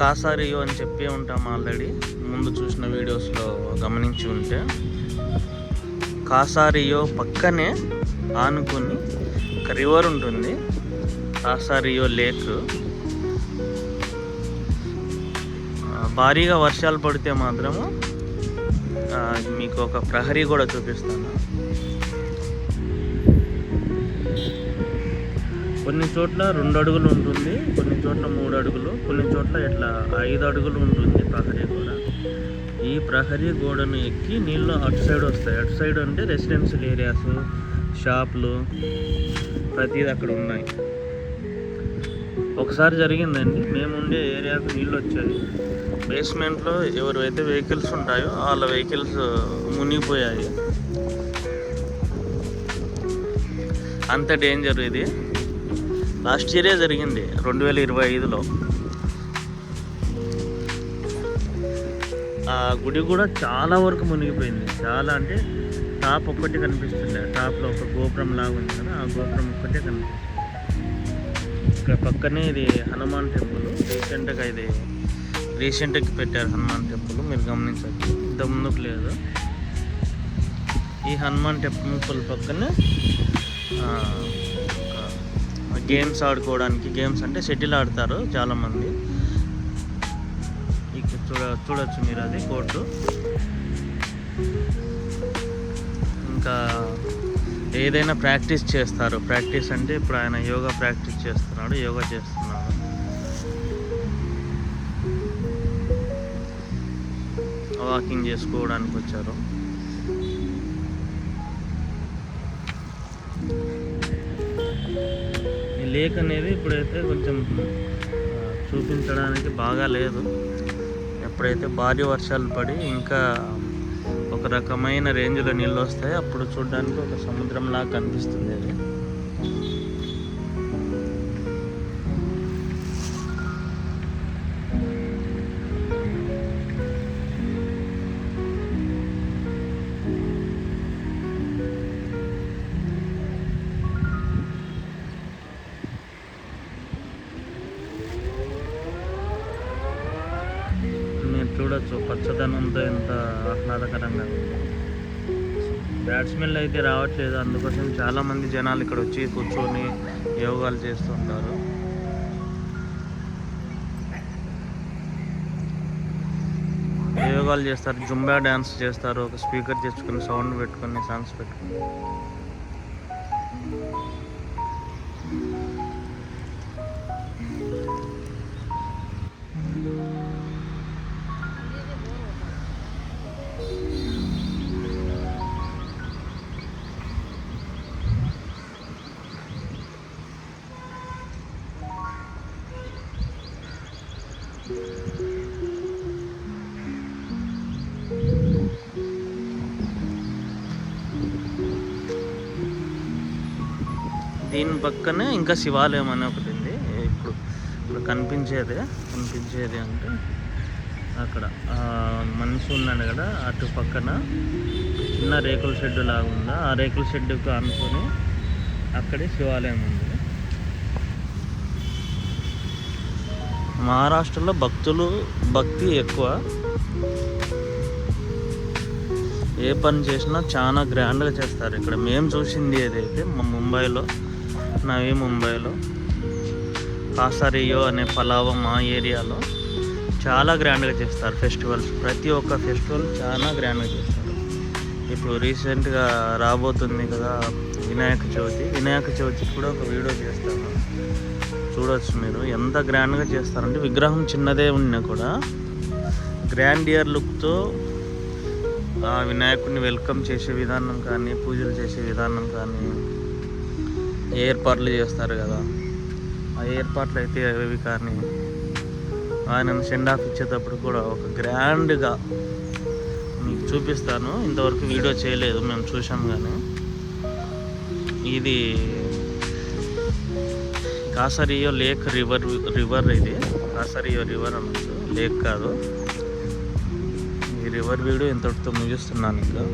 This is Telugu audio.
కాసారియో అని చెప్పి ఉంటాం ఆల్రెడీ ముందు చూసిన వీడియోస్లో గమనించి ఉంటే. కాసారియో పక్కనే ఆనుకొని ఒక రివర్ ఉంటుంది, కాసారియో లేక్. భారీగా వర్షాలు పడితే మాత్రము మీకు ఒక ప్రహరీ కూడా చూపిస్తాను. కొన్ని చోట్ల 2 అడుగులు ఉంటుంది, కొన్ని చోట్ల 3 అడుగులు, కొన్ని చోట్ల ఇట్లా 5 అడుగులు ఉంటుంది ప్రహరీ గోడ. ఈ ప్రహరీ గోడను ఎక్కి నీళ్ళు అటు సైడ్ వస్తాయి. అటు సైడ్ అంటే రెసిడెన్షియల్ ఏరియాస్, షాపులు, ప్రతిదీ అక్కడ ఉన్నాయి. ఒకసారి జరిగిందండి, మేము ఉండే ఏరియాకు నీళ్ళు వచ్చాయి. బేస్మెంట్లో ఎవరైతే వెహికల్స్ ఉంటాయో వాళ్ళ వెహికల్స్ మునిగిపోయాయి. అంత డేంజర్ ఇది. లాస్ట్ ఇయరే జరిగింది 2025లో. ఆ గుడి కూడా చాలా వరకు మునిగిపోయింది. చాలా అంటే టాప్ ఒక్కటి కనిపిస్తుంది. టాప్లో ఒక గోపురం లాగా ఉంది కదా, ఆ గోపురం ఒక్కటే కనిపిస్తుంది. ఇక్కడ పక్కనే ఇది హనుమాన్ టెంపుల్. రీసెంట్గా పెట్టారు హనుమాన్ టెంపుల్, మీరు గమనించవచ్చు. ఇంత ముందుకు లేదు. ఈ హనుమాన్ టెంపుల్ పక్కనే గేమ్స్ ఆడుకోవడానికి, గేమ్స్ అంటే షటిల్ ఆడతారు చాలామంది. ఇక్కడ చూడొచ్చు మీరు, అది కోర్టు. ఇంకా ఏదైనా ప్రాక్టీస్ చేస్తారు. ప్రాక్టీస్ అంటే ఇప్పుడు ఆయన యోగా ప్రాక్టీస్ చేస్తున్నాడు, యోగా చేస్తున్నాడు. వాకింగ్ చేసుకోవడానికి వచ్చారు. ఈ లేక్ అనేది ఇప్పుడైతే కొంచెం చూపించడానికి బాగా లేదు. ఎప్పుడైతే భారీ వర్షాలు పడి ఇంకా ఒక రకమైన రేంజ్లో నీళ్ళు వస్తాయి, అప్పుడు చూడడానికి ఒక సముద్రంలాగా కనిపిస్తుంది అది. చూడొచ్చు పచ్చదనంతో ఎంత ఆహ్లాదకరంగా ఉంది. బ్యాడ్ స్మెల్ అయితే రావట్లేదు, అందుకోసం చాలామంది జనాలు ఇక్కడ వచ్చి కూర్చొని యోగాలు చేస్తుంటారు. యోగాలు చేస్తారు, జుంబా డ్యాన్స్ చేస్తారు. ఒక స్పీకర్ తెచ్చుకొని సౌండ్ పెట్టుకొని సాంగ్స్ పెట్టుకొని. దీని పక్కనే ఇంకా శివాలయం అనే ఒకటి ఉంది. ఇప్పుడు కనిపించేది అంటే అక్కడ మనిషి ఉన్నాడు కదా, అటు పక్కన చిన్న రేకుల షెడ్ లాగా ఉందా, ఆ రేకుల షెడ్కు అనుకొని అక్కడే శివాలయం ఉంది. మహారాష్ట్రలో భక్తి ఎక్కువ. ఏ పని చేసినా చాలా గ్రాండ్గా చేస్తారు. ఇక్కడ మేము చూసింది ఏదైతే నవీ ముంబైలో కాసారియో అనే పలావం ఆ ఏరియాలో చాలా గ్రాండ్గా చేస్తారు ఫెస్టివల్స్. ప్రతి ఒక్క ఫెస్టివల్ చాలా గ్రాండ్గా చేస్తారు. ఇప్పుడు రీసెంట్గా రాబోతుంది కదా వినాయక చవితి కూడా ఒక వీడియో చేస్తాను, చూడవచ్చు మీరు. ఎంత గ్రాండ్గా చేస్తారంటే విగ్రహం చిన్నదే ఉన్నా కూడా గ్రాండియర్ లుక్తో ఆ వినాయకుడిని వెల్కమ్ చేసే విధానం కానీ, పూజలు చేసే విధానం కానీ, ఏర్పాట్లు చేస్తారు కదా, ఆ ఏర్పాట్లు అయితే అవి కానీ, ఆయనను సెండ్ ఆఫ్ ఇచ్చేటప్పుడు కూడా ఒక గ్రాండ్గా మీకు చూపిస్తాను. ఇంతవరకు వీడియో చేయలేదు, మేము చూసాం. కానీ ఇది కాసారియో లేక్ రివర్ ఇది కాసారియో రివర్ అనొచ్చు, లేక్ కాదు. ఈ రివర్ వీడియో ఇంతటితో ముగిస్తున్నాను. ఇంకా